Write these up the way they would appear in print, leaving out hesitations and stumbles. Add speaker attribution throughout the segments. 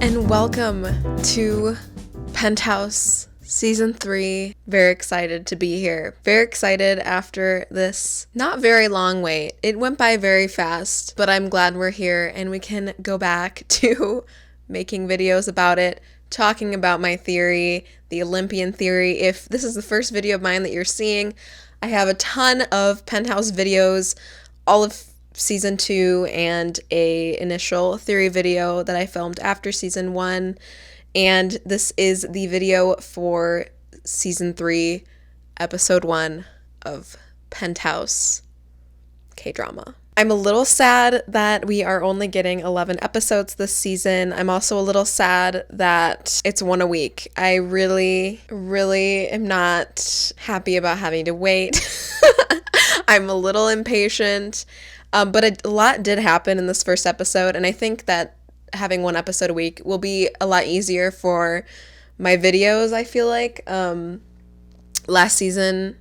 Speaker 1: And welcome to Penthouse Season 3. Very excited to be here. Very excited after this not very long wait. It went by very fast, but I'm glad we're here and we can go back to making videos about it, talking about my theory, the Olympian theory. If this is the first video of mine that you're seeing, I have a ton of Penthouse videos, all of Season 2 and a initial theory video that I filmed after Season 1, and this is the video for Season 3, Episode 1 of Penthouse Kdrama. I'm a little sad that we are only getting 11 episodes this season. I'm also a little sad that it's one a week. I really am not happy about having to wait. I'm a little impatient. But a lot did happen in this first episode, and I think that having one episode a week will be a lot easier for my videos, I feel like. Last season,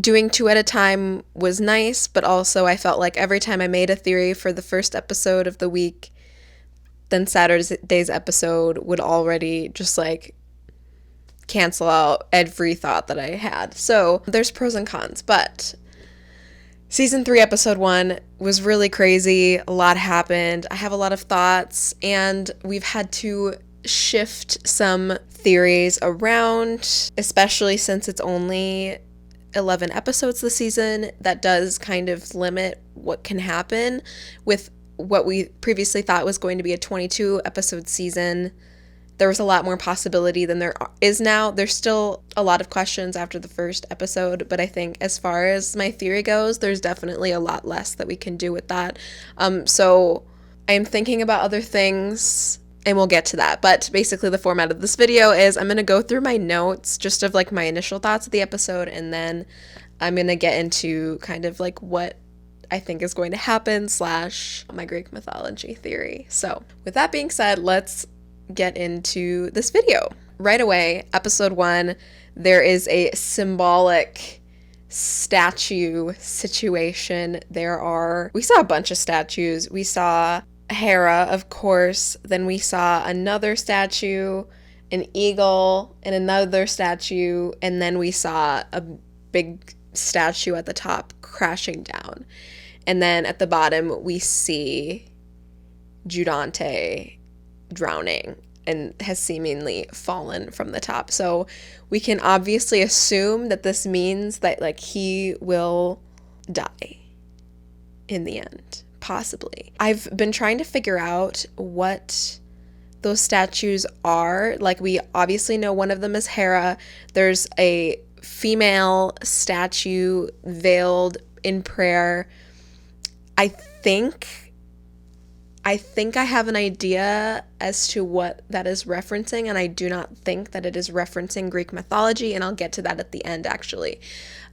Speaker 1: doing 2 at a time was nice, but also I felt like every time I made a theory for the first episode of the week, then Saturday's episode would already just like cancel out every thought that I had. So there's pros and cons, but Season 3, Episode 1 was really crazy. A lot happened. I have a lot of thoughts, and we've had to shift some theories around, especially since it's only 11 episodes this season. That does kind of limit what can happen with what we previously thought was going to be a 22-episode season. There was a lot more possibility than there is now. There's still a lot of questions after the first episode, but I think as far as my theory goes, there's definitely a lot less that we can do with that. So I'm thinking about other things, and we'll get to that. But basically the format of this video is I'm going to go through my notes, just of like my initial thoughts of the episode, and then I'm going to get into kind of like what I think is going to happen / my Greek mythology theory. So with that being said, let's get into this video. Right away, Episode 1, there is a symbolic statue situation. We saw a bunch of statues. We saw Hera, of course, then we saw another statue, an eagle, and another statue, and then we saw a big statue at the top crashing down. And then at the bottom, we see Joo Dantae drowning and has seemingly fallen from the top. So we can obviously assume that this means that like he will die in the end, possibly. I've been trying to figure out what those statues are. Like, we obviously know one of them is Hera. There's a female statue veiled in prayer. I think I have an idea as to what that is referencing, and I do not think that it is referencing Greek mythology, and I'll get to that at the end, actually.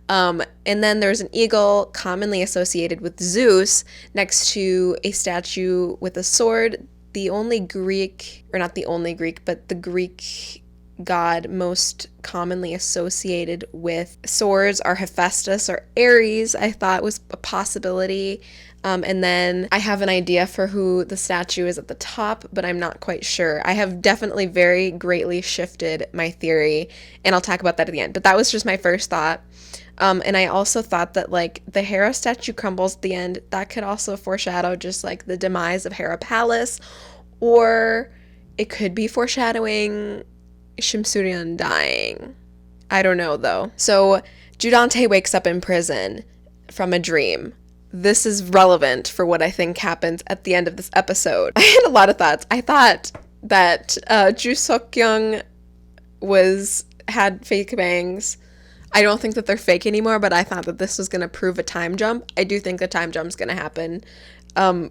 Speaker 1: And then there's an eagle commonly associated with Zeus next to a statue with a sword. The only Greek, or not the only Greek, but the Greek god most commonly associated with swords are Hephaestus or Ares, I thought was a possibility. And then I have an idea for who the statue is at the top, but I'm not quite sure. I have definitely very greatly shifted my theory, and I'll talk about that at the end. But that was just my first thought. And I also thought that like the Hera statue crumbles at the end. That could also foreshadow just like the demise of Hera Palace, or it could be foreshadowing Shim Suryeon dying. I don't know though. So Joo Dantae wakes up in prison from a dream. This is relevant for what I think happens at the end of this episode. I had a lot of thoughts. I thought that Joo Seokkyung had fake bangs. I don't think that they're fake anymore, but I thought that this was going to prove a time jump. I do think the time jump's going to happen.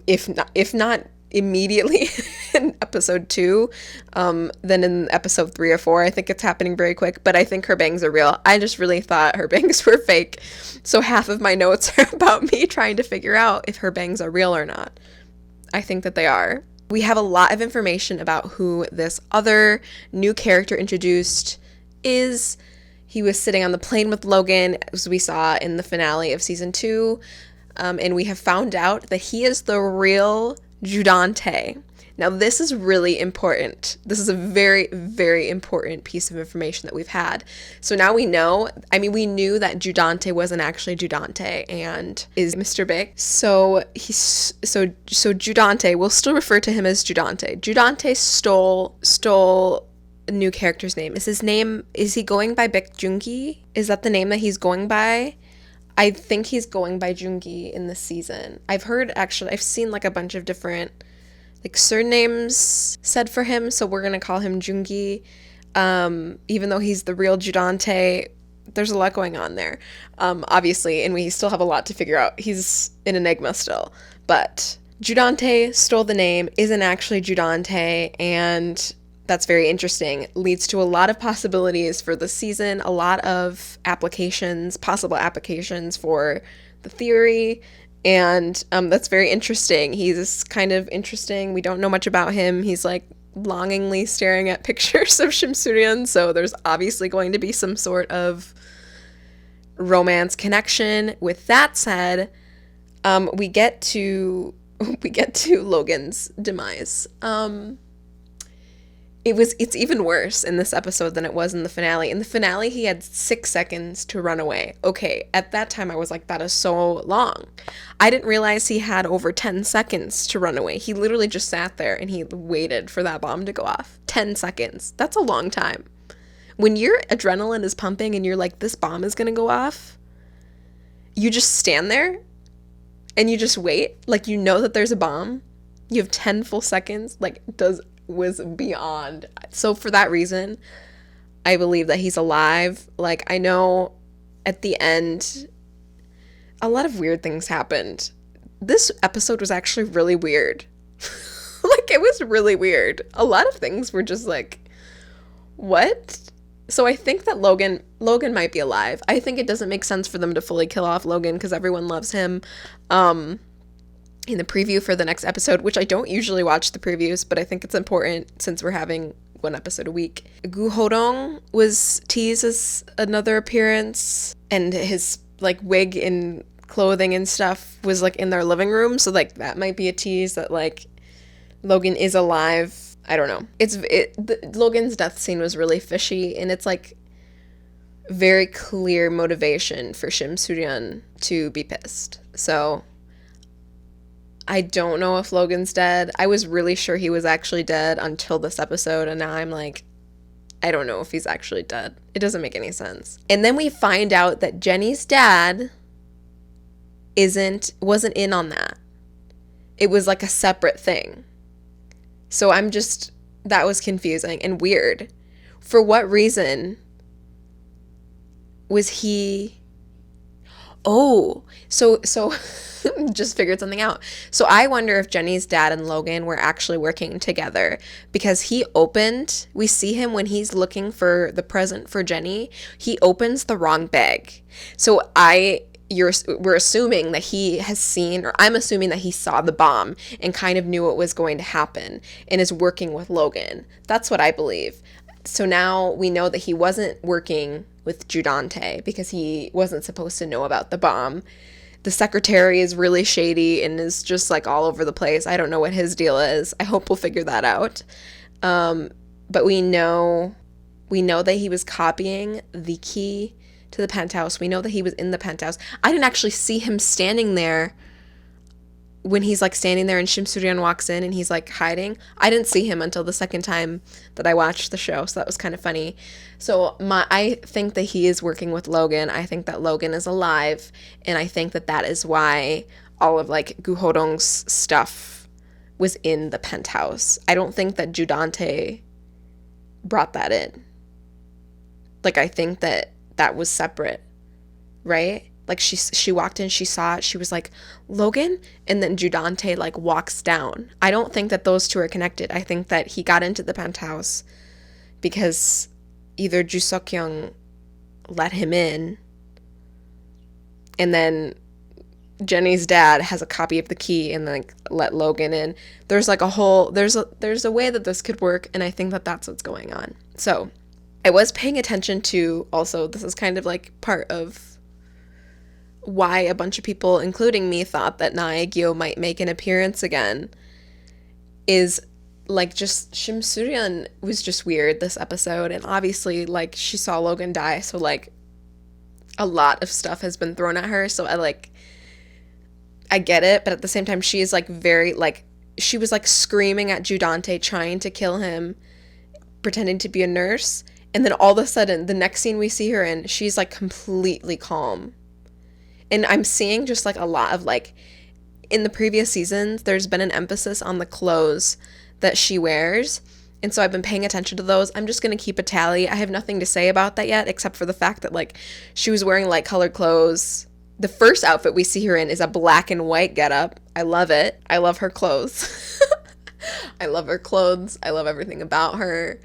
Speaker 1: If not immediately in episode 2, then in episode 3 or 4, I think it's happening very quick, but I think her bangs are real. I just really thought her bangs were fake, so half of my notes are about me trying to figure out if her bangs are real or not. I think that they are. We have a lot of information about who this other new character introduced is. He was sitting on the plane with Logan, as we saw in the finale of season 2, and we have found out that he is the real Joo Dantae. Now, this is really important. This is a very, very important piece of information that we've had. So now we know, we knew that Joo Dantae wasn't actually Joo Dantae and is Mr. Big. So Joo Dantae, we'll still refer to him as Joo Dantae. Joo Dantae stole a new character's name. Is he going by Baek Joongi? Is that the name that he's going by? I think he's going by Joongi in this season. I've seen like a bunch of different like surnames said for him, so we're gonna call him Joongi. Even though he's the real Joo Dantae, there's a lot going on there, obviously, and we still have a lot to figure out. He's an enigma still, but Joo Dantae stole the name, isn't actually Joo Dantae, and that's very interesting. Leads to a lot of possibilities for the season, a lot of possible applications for the theory, and that's very interesting. He's kind of interesting. We don't know much about him. He's like longingly staring at pictures of Shim Suryeon, so there's obviously going to be some sort of romance connection. With that said, we get to Logan's demise. It's even worse in this episode than it was in the finale. In the finale, he had 6 seconds to run away. Okay, at that time, I was like, that is so long. I didn't realize he had over 10 seconds to run away. He literally just sat there and he waited for that bomb to go off. 10 seconds. That's a long time. When your adrenaline is pumping and you're like, this bomb is going to go off, you just stand there and you just wait. Like, you know that there's a bomb. You have 10 full seconds. Like, was beyond. So for that reason, I believe that he's alive. Like, I know at the end a lot of weird things happened. This episode was actually really weird. Like, it was really weird. A lot of things were just like, what? So I think that Logan might be alive. I think it doesn't make sense for them to fully kill off Logan because everyone loves him. In the preview for the next episode, which I don't usually watch the previews, but I think it's important since we're having one episode a week. Gu Hodong was teased as another appearance, and his like wig and clothing and stuff was like in their living room, so like that might be a tease that like Logan is alive. I don't know. Logan's death scene was really fishy, and it's like very clear motivation for Shim Suryeon to be pissed. So I don't know if Logan's dead. I was really sure he was actually dead until this episode, and now I'm like, I don't know if he's actually dead. It doesn't make any sense. And then we find out that Jenny's dad wasn't in on that. It was like a separate thing. So that was confusing and weird. For what reason was he... Oh, so just figured something out. So I wonder if Jenny's dad and Logan were actually working together, because we see him when he's looking for the present for Jenny, he opens the wrong bag. So we're assuming that he has seen, or I'm assuming that he saw the bomb and kind of knew what was going to happen and is working with Logan. That's what I believe. So now we know that he wasn't working with Joo Dantae because he wasn't supposed to know about the bomb. The secretary is really shady and is just like all over the place. I don't know what his deal is. I hope we'll figure that out. But we know that he was copying the key to the penthouse. We know that he was in the penthouse. I didn't actually see him standing there when he's like standing there and Shim Suryeon walks in and he's like hiding. I didn't see him until the second time that I watched the show, so that was kind of funny. So I think that he is working with Logan. I think that Logan is alive, and I think that is why all of like Gu Hodong's stuff was in the penthouse. I don't think that Joo Dantae brought that in. Like, I think that was separate, right? Like, she walked in, she saw it, she was like, Logan? And then Joo Dantae, like, walks down. I don't think that those two are connected. I think that he got into the penthouse because either Joo Seokkyung let him in, and then Jenny's dad has a copy of the key and like let Logan in. There's like there's a way that this could work, and I think that that's what's going on. So I was paying attention to, also, this is kind of like part of why a bunch of people, including me, thought that Nae Gyo might make an appearance again. is like just Shim Suryeon was just weird this episode, and obviously like she saw Logan die, so like a lot of stuff has been thrown at her, so I get it, but at the same time she is like very like she was like screaming at Joo Dantae, trying to kill him, pretending to be a nurse, and then all of a sudden the next scene we see her in, she's like completely calm. And I'm seeing just like a lot of like, in the previous seasons there's been an emphasis on the clothes that she wears, and so I've been paying attention to those. I'm just gonna keep a tally. I have nothing to say about that yet, except for the fact that like she was wearing light colored clothes. The first outfit we see her in is a black and white getup. I love it. I love her clothes. I love her clothes. I love everything about her.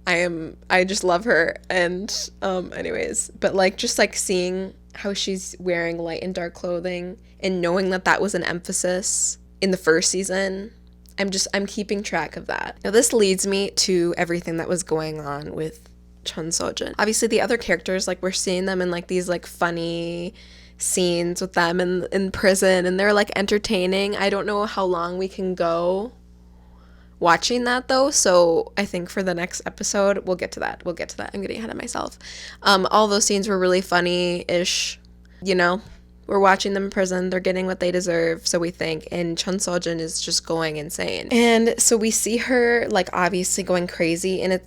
Speaker 1: I just love her. And anyways, but like just like seeing how she's wearing light and dark clothing and knowing that that was an emphasis in the first season, I'm keeping track of that. Now this leads me to everything that was going on with Cheon Seojin. Obviously the other characters, like we're seeing them in like these like funny scenes with them in prison, and they're like entertaining. I don't know how long we can go watching that though, so I think for the next episode we'll get to that. I'm getting ahead of myself. All those scenes were really funny-ish, you know. We're watching them in prison, they're getting what they deserve, so we think, and Cheon Seojin is just going insane. And so we see her like obviously going crazy, and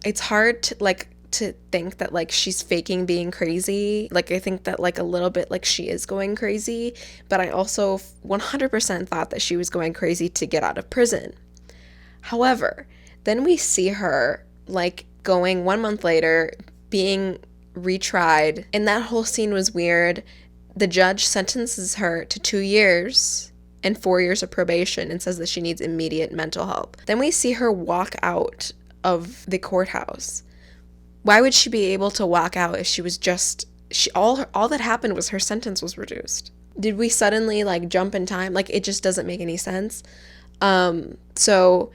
Speaker 1: it's hard to think that like she's faking being crazy. Like I think that like a little bit like she is going crazy, but I also 100% thought that she was going crazy to get out of prison. However, then we see her like going 1 month later, being retried, and that whole scene was weird. The judge sentences her to 2 years and 4 years of probation and says that she needs immediate mental help. Then we see her walk out of the courthouse. Why would she be able to walk out if she was just all that happened was her sentence was reduced? Did we suddenly like jump in time? Like it just doesn't make any sense. So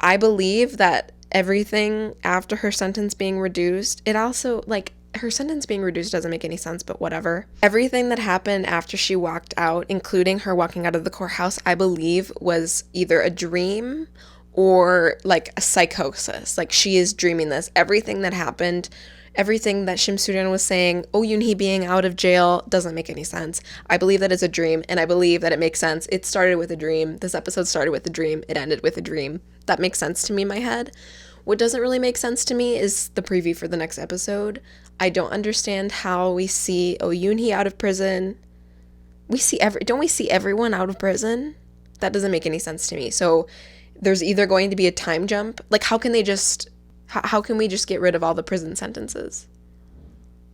Speaker 1: I believe that everything after her sentence being reduced, it also like her sentence being reduced doesn't make any sense, but whatever. Everything that happened after she walked out, including her walking out of the courthouse, I believe was either a dream or like a psychosis. Like she is dreaming this. Everything that happened, everything that Shim Suryeon was saying, oh, Yoonhee being out of jail, doesn't make any sense. I believe that it's a dream, and I believe that it makes sense. It started with a dream. This episode started with a dream. It ended with a dream. That makes sense to me in my head. What doesn't really make sense to me is the preview for the next episode. I don't understand how we see, oh, Yoonhee out of prison. Don't we see everyone out of prison? That doesn't make any sense to me. So there's either going to be a time jump. Like how can we just get rid of all the prison sentences?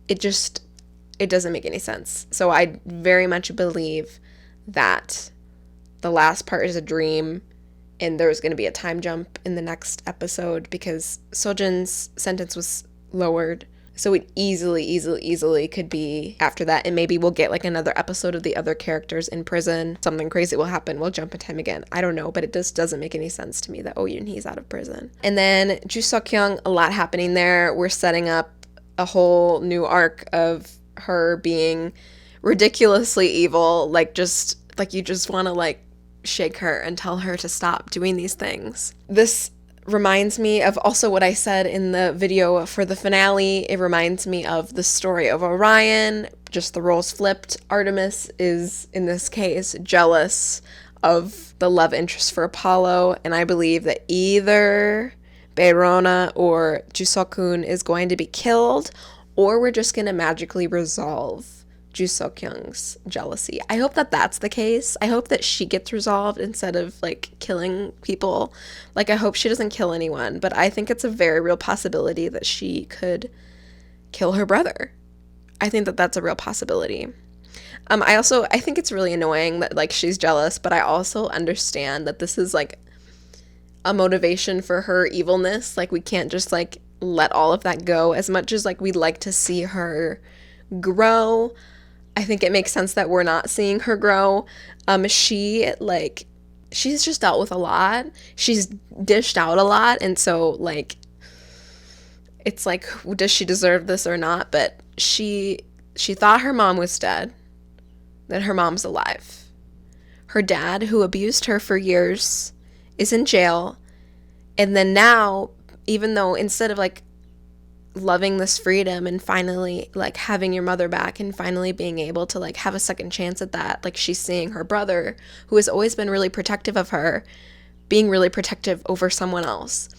Speaker 1: It doesn't make any sense. So I very much believe that the last part is a dream, and there's going to be a time jump in the next episode because Seojin's sentence was lowered. So it easily could be after that, and maybe we'll get like another episode of the other characters in prison. Something crazy will happen. We'll jump in time again. I don't know, but it just doesn't make any sense to me that oh, Yoonhee's out of prison. And then Joo Seokkyung, a lot happening there. We're setting up a whole new arc of her being ridiculously evil, like just like you just want to like shake her and tell her to stop doing these things. This reminds me of also what I said in the video for the finale. It reminds me of the story of Orion, just the roles flipped. Artemis is, in this case, jealous of the love interest for Apollo, and I believe that either Bae Rona or Joo Seokhoon is going to be killed, or we're just going to magically resolve Joo Seokkyung's jealousy. I hope that that's the case. I hope that she gets resolved instead of like killing people. Like I hope she doesn't kill anyone, but I think it's a very real possibility that she could kill her brother. I think that that's a real possibility. I think it's really annoying that like she's jealous, but I also understand that this is like a motivation for her evilness. Like we can't just like let all of that go. As much as like we'd like to see her grow, I think it makes sense that we're not seeing her grow. She's just dealt with a lot. She's dished out a lot, and so like it's like, does she deserve this or not? But she thought her mom was dead. Then her mom's alive. Her dad, who abused her for years is in jail. And then now, even though instead of like loving this freedom and finally like having your mother back and finally being able to like have a second chance at that, like she's seeing her brother, who has always been really protective of her, being really protective over someone else.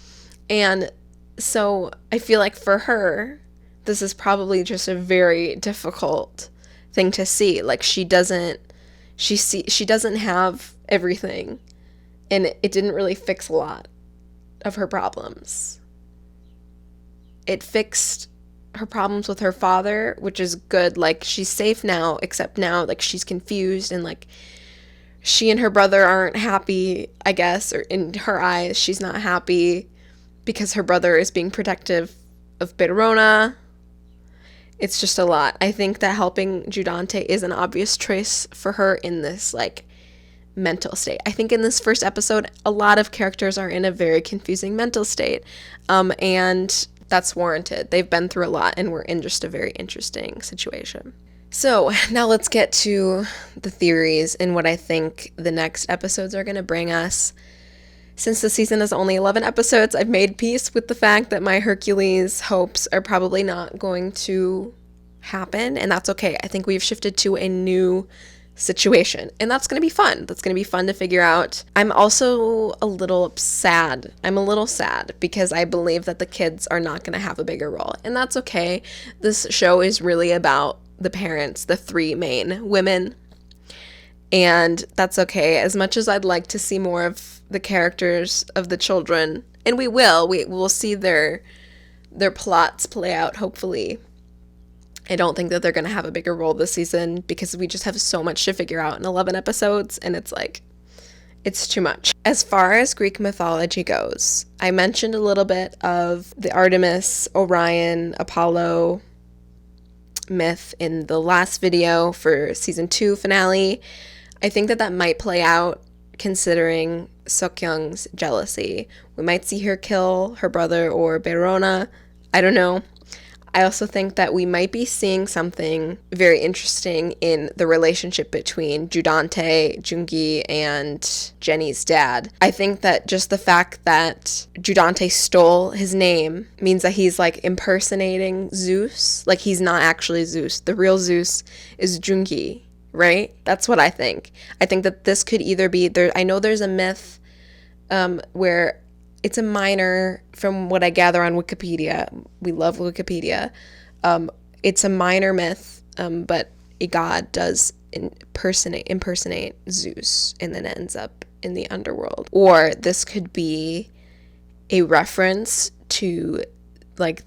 Speaker 1: And so I feel like for her, this is probably just a very difficult thing to see. Like she doesn't have everything, and it didn't really fix a lot of her problems. It fixed her problems with her father, which is good. Like she's safe now, except now like she's confused and like she and her brother aren't happy, I guess, or in her eyes she's not happy because her brother is being protective of Bae Rona. It's just a lot. I think that helping Joo Dantae is an obvious choice for her in this like mental state. I think in this first episode, a lot of characters are in a very confusing mental state, and that's warranted. They've been through a lot, and we're in just a very interesting situation. So now let's get to the theories and what I think the next episodes are going to bring us. Since the season is only 11 episodes, I've made peace with the fact that my Hercules hopes are probably not going to happen, and that's okay. I think we've shifted to a new situation, and that's going to be fun. That's going to be fun to figure out. I'm also a little sad. I'm a little sad because I believe that the kids are not going to have a bigger role, and that's okay. This show is really about the parents, the three main women, and that's okay. As much as I'd like to see more of the characters of the children, and we'll see their plots play out, hopefully. I don't think that they're going to have a bigger role this season because we just have so much to figure out in 11 episodes, and it's like, it's too much. As far as Greek mythology goes, I mentioned a little bit of the Artemis, Orion, Apollo myth in the last video for season 2 finale. I think that might play out considering Seokkyung's jealousy. We might see her kill her brother or Bae Rona. I don't know. I also think that we might be seeing something very interesting in the relationship between Joo Dantae, Joongi, and Jenny's dad. I think that just the fact that Joo Dantae stole his name means that he's like impersonating Zeus. Like he's not actually Zeus. The real Zeus is Joongi, right? That's what I think. I think that this could either be there. I know there's a myth where it's a minor, from what I gather on Wikipedia. We love Wikipedia. It's a minor myth, but a god does impersonate Zeus and then ends up in the underworld. Or this could be a reference to like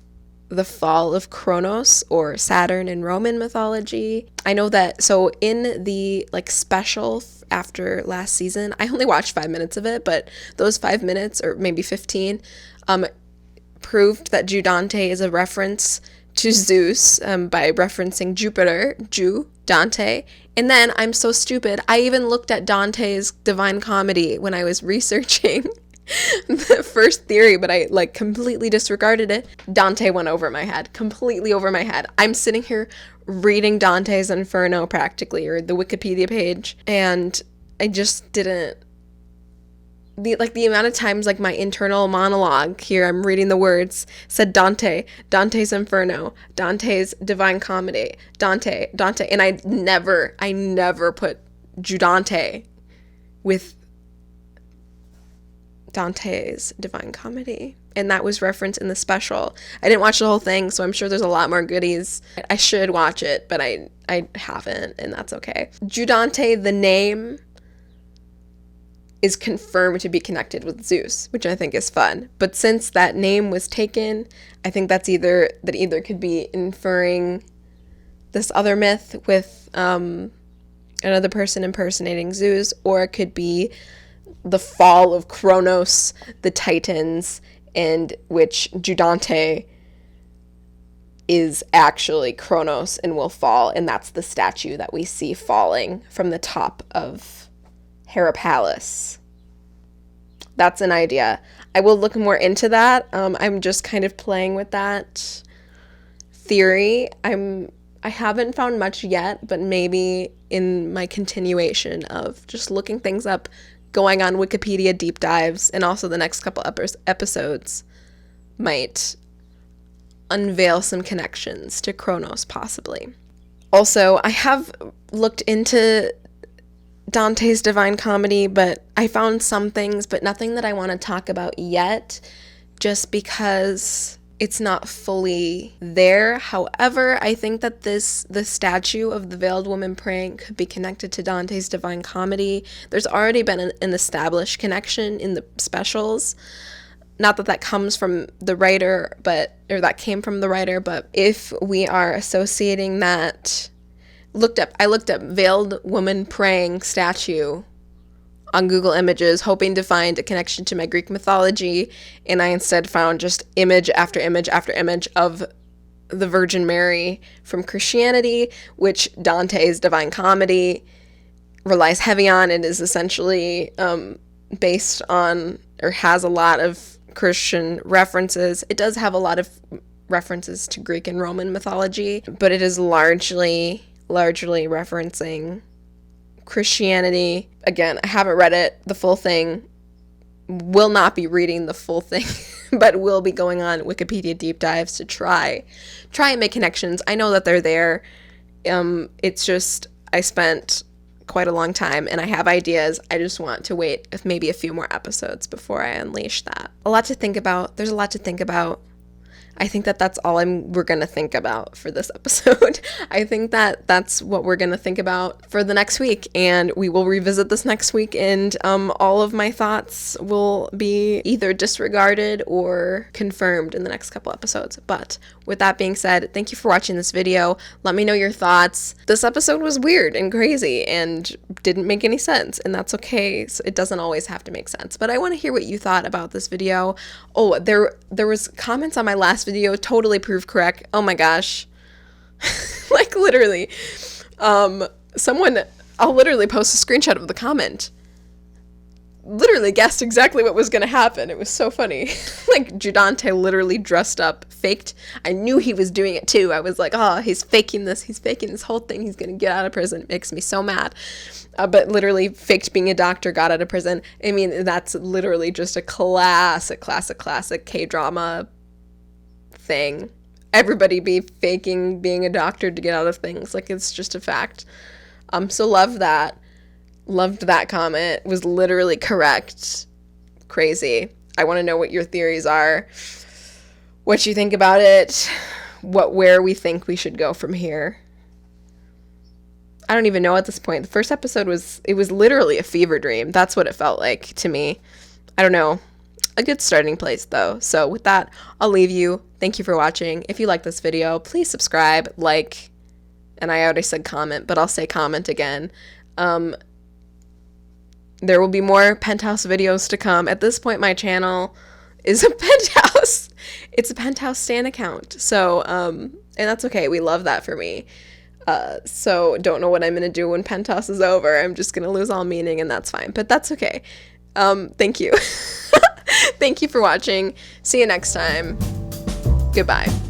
Speaker 1: the fall of Kronos or Saturn in Roman mythology. I know that, so in the like special after last season, I only watched 5 minutes of it, but those 5 minutes, or maybe 15, proved that Joo Dantae is a reference to Zeus by referencing Jupiter, Joo Dantae. And then I'm so stupid, I even looked at Dante's Divine Comedy when I was researching the first theory, but I like completely disregarded it. Dante went over my head, completely over my head. I'm sitting here reading Dante's Inferno practically, or the Wikipedia page, and I just didn't, the amount of times like my internal monologue here, I'm reading the words, said Dante's Inferno, Dante's Divine Comedy, Dante, and I never put Joo Dantae with Dante's Divine Comedy, and that was referenced in the special. I didn't watch the whole thing, so I'm sure there's a lot more goodies. I should watch it, but I haven't, and that's okay. Joo Dantae, the name, is confirmed to be connected with Zeus, which I think is fun. But since that name was taken, I think that either could be inferring this other myth with another person impersonating Zeus, or it could be the fall of Kronos, the Titans, and which Joo Dantae is actually Kronos and will fall, and that's the statue that we see falling from the top of Hera Palace. That's an idea. I will look more into that. I'm just kind of playing with that theory. I haven't found much yet, but maybe in my continuation of just looking things up, going on Wikipedia deep dives, and also the next couple episodes might unveil some connections to Kronos, possibly. Also, I have looked into Dante's Divine Comedy, but I found some things, but nothing that I want to talk about yet, just because it's not fully there. However, I think that the statue of the veiled woman praying could be connected to Dante's Divine Comedy. There's already been an established connection in the specials. Not that comes from the writer, that came from the writer, but if we are associating that, I looked up veiled woman praying statue on Google Images, hoping to find a connection to my Greek mythology, and I instead found just image after image after image of the Virgin Mary from Christianity, which Dante's Divine Comedy relies heavy on. It is essentially based on, or has a lot of Christian references. It does have a lot of references to Greek and Roman mythology, but it is largely referencing Christianity. Again, I haven't read it, the full thing. Will not be reading the full thing, but will be going on Wikipedia deep dives to try and make connections. I know that they're there. It's just, I spent quite a long time and I have ideas. I just want to wait maybe a few more episodes before I unleash that. A lot to think about. There's a lot to think about. I think that's all we're going to think about for this episode. I think that's what we're going to think about for the next week, and we will revisit this next week, and all of my thoughts will be either disregarded or confirmed in the next couple episodes. But with that being said, thank you for watching this video. Let me know your thoughts. This episode was weird and crazy and didn't make any sense, and that's okay. So it doesn't always have to make sense, but I want to hear what you thought about this video. Oh, there was comments on my last video totally proved correct. Oh my gosh. Like literally. Someone, I'll literally post a screenshot of the comment. Literally guessed exactly what was going to happen. It was so funny. Like Joo Dantae literally dressed up, faked. I knew he was doing it too. I was like, oh, he's faking this whole thing. He's going to get out of prison. It makes me so mad. But literally faked being a doctor, got out of prison. I mean, that's literally just a classic K-drama thing. Everybody be faking being a doctor to get out of things. Like, it's just a fact. So loved that comment. Was literally correct. Crazy. I want to know what your theories are, what you think about it, where we think we should go from here. I don't even know at this point. The first episode was literally a fever dream. That's what it felt like to me. I don't know. A good starting place though. So with that, I'll leave you. Thank you for watching. If you like this video, please subscribe, like, and I already said comment, but I'll say comment again. There will be more Penthouse videos to come. At this point, my channel is a Penthouse. It's a Penthouse stan account. So, and that's okay. We love that for me. So don't know what I'm going to do when Penthouse is over. I'm just going to lose all meaning, and that's fine, but that's okay. Thank you. Thank you for watching. See you next time. Goodbye.